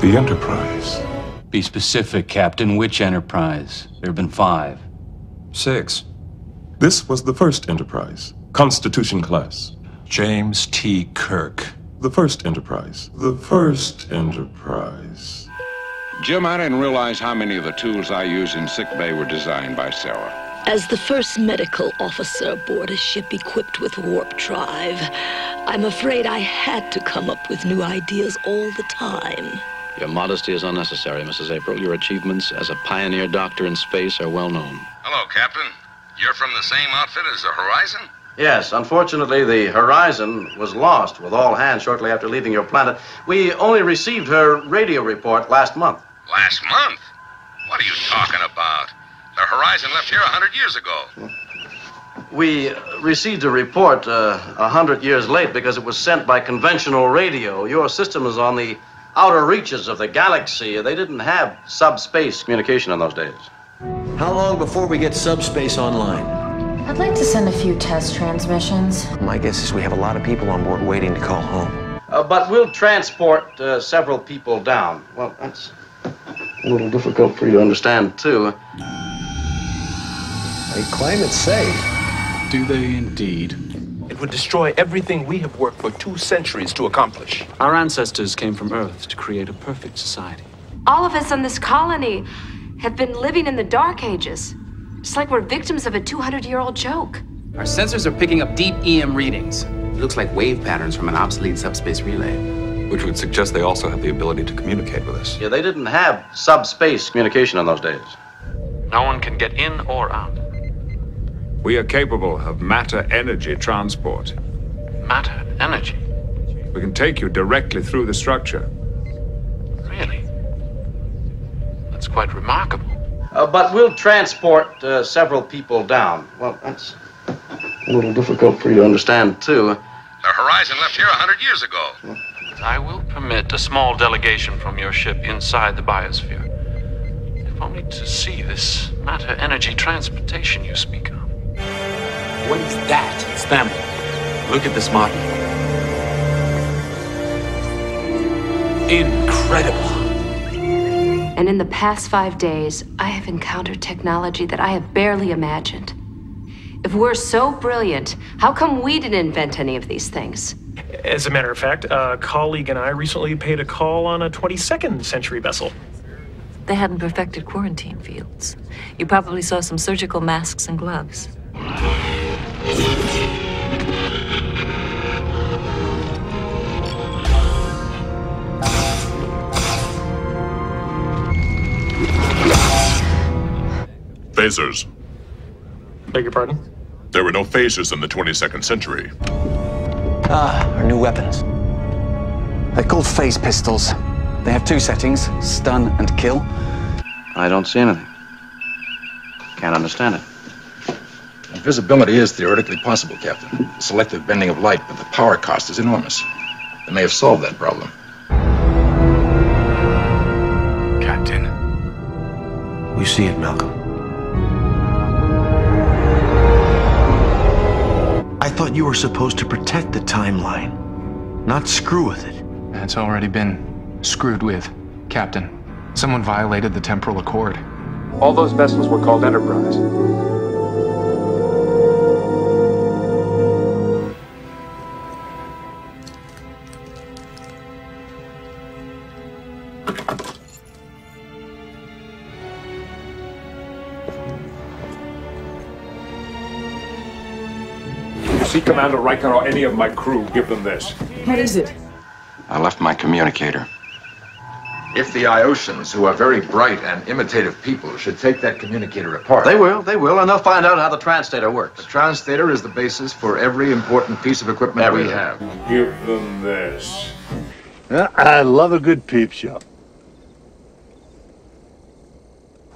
The Enterprise. Be specific, Captain. Which Enterprise? There have been 5. 6. This was the first Enterprise. Constitution class. James T. Kirk. The first Enterprise. The first Enterprise. Jim, I didn't realize how many of the tools I use in sickbay were designed by Sarah. As the first medical officer aboard a ship equipped with warp drive, I'm afraid I had to come up with new ideas all the time. Your modesty is unnecessary, Mrs. April. Your achievements as a pioneer doctor in space are well known. Hello, Captain. You're from the same outfit as the Horizon? Yes, unfortunately, the Horizon was lost with all hands shortly after leaving your planet. We only received her radio report last month. Last month? What are you talking about? The Horizon left here 100 years ago. We received a report 100 years late because it was sent by conventional radio. Your system is on the outer reaches of the galaxy. They didn't have subspace communication in those days. How long before we get subspace online? I'd like to send a few test transmissions. My guess is we have a lot of people on board waiting to call home. But we'll transport several people down. Well, that's a little difficult for you to understand, too. They claim it's safe. Do they indeed? It would destroy everything we have worked for 2 centuries to accomplish. Our ancestors came from Earth to create a perfect society. All of us on this colony have been living in the Dark Ages. It's like we're victims of a 200-year-old joke. Our sensors are picking up deep EM readings. It looks like wave patterns from an obsolete subspace relay. Which would suggest they also have the ability to communicate with us. Yeah, they didn't have subspace communication in those days. No one can get in or out. We are capable of matter-energy transport. Matter-energy? We can take you directly through the structure. Really? That's quite remarkable. But we'll transport several people down. Well, that's a little difficult for you to understand, too. The Horizon left here 100 years ago. I will permit a small delegation from your ship inside the biosphere. If only to see this matter-energy transportation you speak of. What is that? It's them. Look at this model. Incredible. And in the past 5 days, I have encountered technology that I have barely imagined. If we're so brilliant, how come we didn't invent any of these things? As a matter of fact, a colleague and I recently paid a call on a 22nd century vessel. They hadn't perfected quarantine fields. You probably saw some surgical masks and gloves. Phasers. Beg your pardon? There were no phasers in the 22nd century. Our new weapons. They're called phase pistols. They have 2 settings, stun and kill. I don't see anything. Can't understand it. Invisibility is theoretically possible, Captain. Selective bending of light, but the power cost is enormous. They may have solved that problem. Captain. We see it, Malcolm. I thought you were supposed to protect the timeline, not screw with it. It's already been screwed with, Captain. Someone violated the Temporal Accord. All those vessels were called Enterprise. See Commander Riker or any of my crew, give them this. What is it? I left my communicator. If the Iosians, who are very bright and imitative people, should take that communicator apart... They will, and they'll find out how the translator works. The translator is the basis for every important piece of equipment we have. Give them this. I love a good peep show.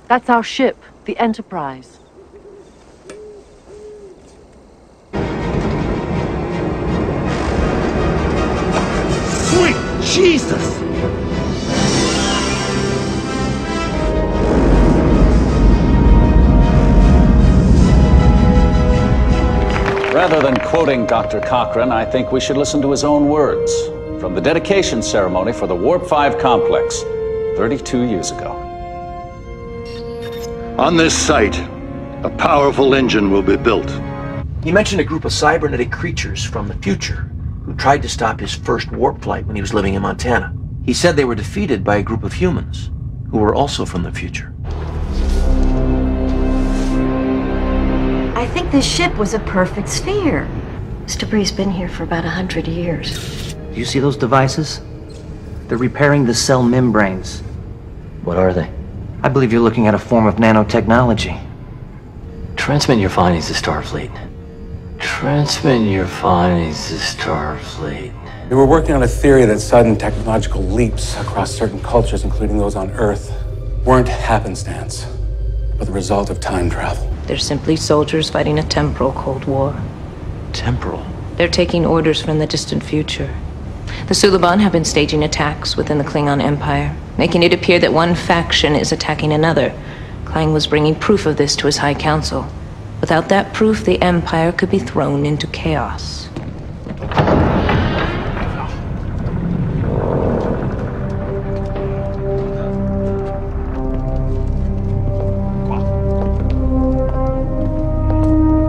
That's our ship, the Enterprise. Sweet Jesus! Rather than quoting Dr. Cochrane, I think we should listen to his own words from the dedication ceremony for the Warp 5 complex 32 years ago. On this site, a powerful engine will be built. He mentioned a group of cybernetic creatures from the future who tried to stop his first warp flight when he was living in Montana. He said they were defeated by a group of humans who were also from the future. I think this ship was a perfect sphere. This debris been here for about 100 years. Do you see those devices? They're repairing the cell membranes. What are they? I believe you're looking at a form of nanotechnology. Transmit your findings to Starfleet. Transmit your findings to Starfleet. We were working on a theory that sudden technological leaps across certain cultures, including those on Earth, weren't happenstance, but the result of time travel. They're simply soldiers fighting a temporal Cold War. Temporal? They're taking orders from the distant future. The Suliban have been staging attacks within the Klingon Empire, making it appear that one faction is attacking another. Klang was bringing proof of this to his High Council. Without that proof, the Empire could be thrown into chaos.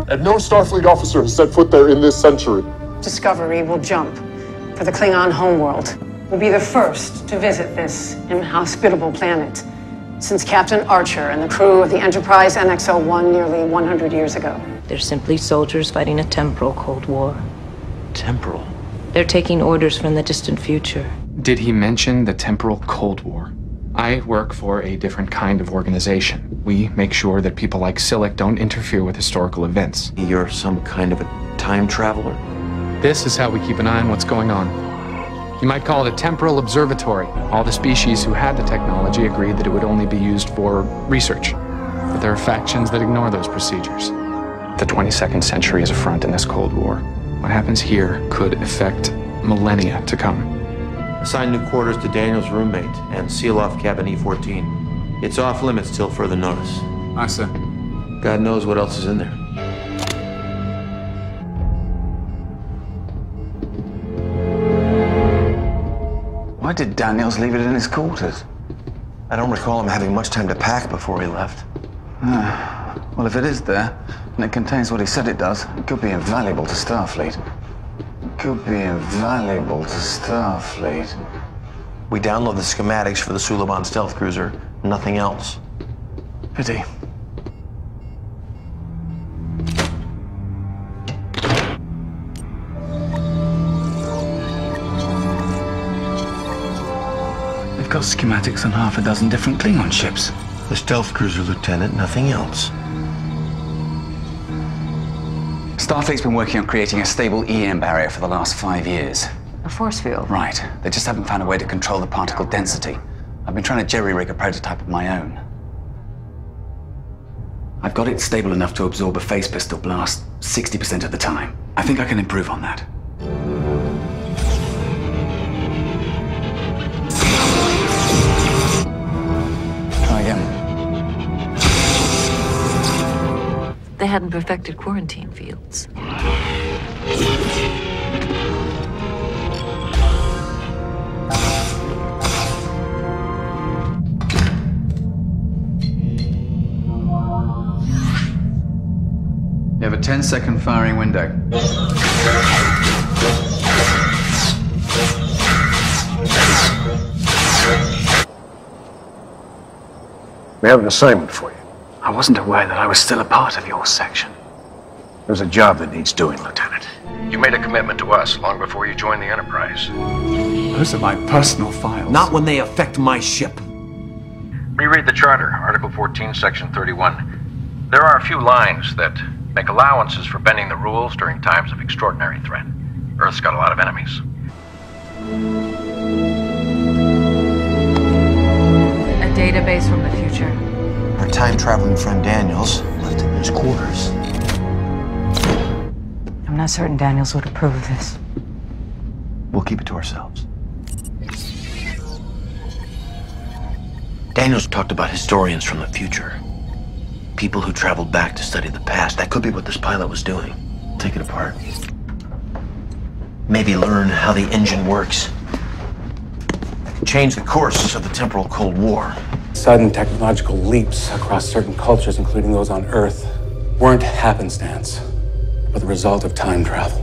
And no Starfleet officer has set foot there in this century. Discovery will jump for the Klingon homeworld. We'll be the first to visit this inhospitable planet since Captain Archer and the crew of the Enterprise NXL-1 nearly 100 years ago. They're simply soldiers fighting a temporal Cold War. Temporal? They're taking orders from the distant future. Did he mention the Temporal Cold War? I work for a different kind of organization. We make sure that people like Silic don't interfere with historical events. You're some kind of a time traveler? This is how we keep an eye on what's going on. You might call it a temporal observatory. All the species who had the technology agreed that it would only be used for research. But there are factions that ignore those procedures. The 22nd century is a front in this Cold War. What happens here could affect millennia to come. Assign new quarters to Daniel's roommate and seal off cabin E14. It's off limits till further notice. Aye, sir. God knows what else is in there. Why did Daniels leave it in his quarters? I don't recall him having much time to pack before he left. Well, if it is there, and it contains what he said it does, it could be invaluable to Starfleet. Could be invaluable to Starfleet. We download the schematics for the Suliban stealth cruiser, nothing else. Pity. They've got schematics on half a dozen different Klingon ships. The stealth cruiser, Lieutenant, nothing else. Starfleet's been working on creating a stable EM barrier for the last 5 years. A force field? Right. They just haven't found a way to control the particle density. I've been trying to jerry-rig a prototype of my own. I've got it stable enough to absorb a phase pistol blast 60% of the time. I think I can improve on that. Try again. They hadn't perfected quarantine fields. You have a 10-second firing window. We have an assignment for you. I wasn't aware that I was still a part of your section. There's a job that needs doing, Lieutenant. You made a commitment to us long before you joined the Enterprise. Those are my personal files. Not when they affect my ship. Reread the Charter, Article 14, Section 31. There are a few lines that make allowances for bending the rules during times of extraordinary threat. Earth's got a lot of enemies. A database from the future. Our time-traveling friend Daniels left it in his quarters. I'm not certain Daniels would approve of this. We'll keep it to ourselves. Daniels talked about historians from the future. People who traveled back to study the past. That could be what this pilot was doing. Take it apart. Maybe learn how the engine works. change the course of the Temporal Cold War. Sudden technological leaps across certain cultures, including those on Earth, weren't happenstance, but the result of time travel.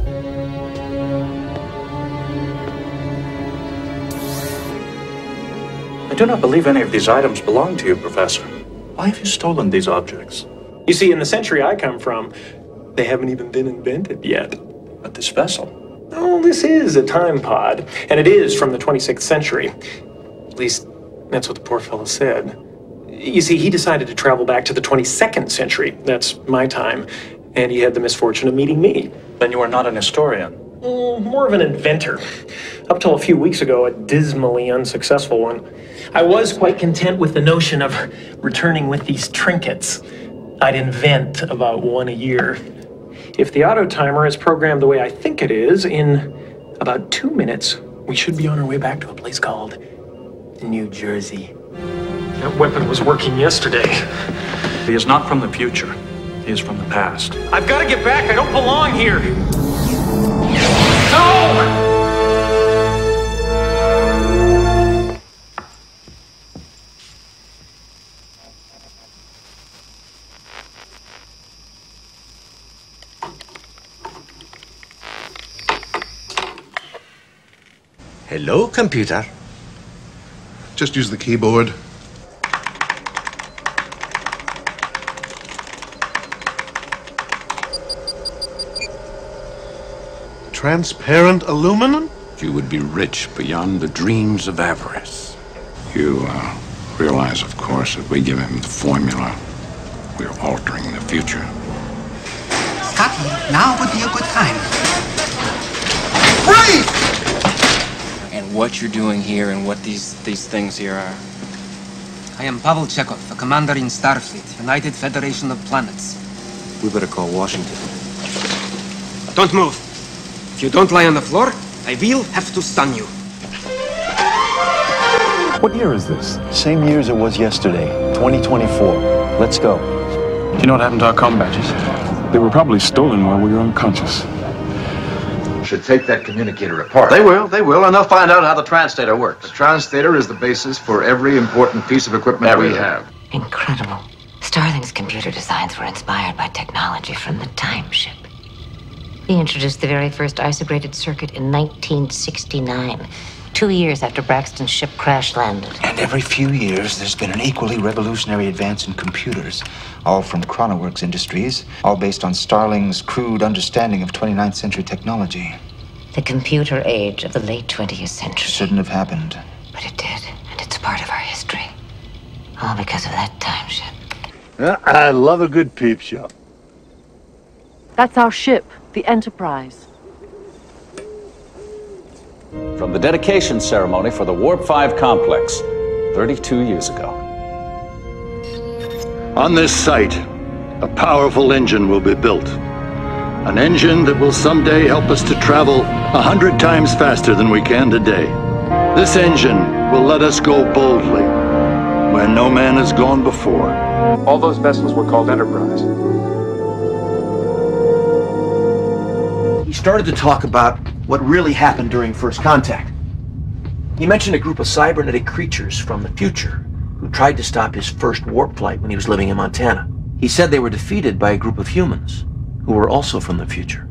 I do not believe any of these items belong to you, Professor. Why have you stolen these objects? You see, in the century I come from, they haven't even been invented yet. But this vessel? Oh, this is a time pod, and it is from the 26th century. At least, that's what the poor fellow said. You see, he decided to travel back to the 22nd century. That's my time. And he had the misfortune of meeting me. Then you are not an historian. More of an inventor. Up till a few weeks ago, a dismally unsuccessful one. I was quite content with the notion of returning with these trinkets. I'd invent about one a year. If the auto timer is programmed the way I think it is, in about 2 minutes, we should be on our way back to a place called New Jersey. That weapon was working yesterday. He is not from the future. He is from the past. I've got to get back. I don't belong here. No! Hello, computer. Just use the keyboard. Transparent aluminum? You would be rich beyond the dreams of avarice. You realize, of course, that we give him the formula. We're altering the future. Scotty, now would be a good time. Breathe! And what you're doing here and what these things here are. I am Pavel Chekhov, the commander in Starfleet, United Federation of Planets. We better call Washington. Don't move. If you don't lie on the floor, I will have to stun you. What year is this? Same year as it was yesterday, 2024. Let's go. Do you know what happened to our comm badges? They were probably stolen while we were unconscious. Should take that communicator apart. They will, and they'll find out how the translator works. The translator is the basis for every important piece of equipment we have. Incredible. Starling's computer designs were inspired by technology from the timeship. He introduced the very first isograded circuit in 1969, 2 years after Braxton's ship crash landed. And every few years, there's been an equally revolutionary advance in computers, all from Chronoworks Industries, all based on Starling's crude understanding of 29th century technology. The computer age of the late 20th century. Shouldn't have happened. But it did, and it's part of our history. All because of that time ship. I love a good peep show. That's our ship, the Enterprise. From the dedication ceremony for the Warp 5 complex, 32 years ago. On this site, a powerful engine will be built. An engine that will someday help us to travel 100 times faster than we can today. This engine will let us go boldly, where no man has gone before. All those vessels were called Enterprise. He started to talk about what really happened during first contact. He mentioned a group of cybernetic creatures from the future who tried to stop his first warp flight when he was living in Montana. He said they were defeated by a group of humans who were also from the future.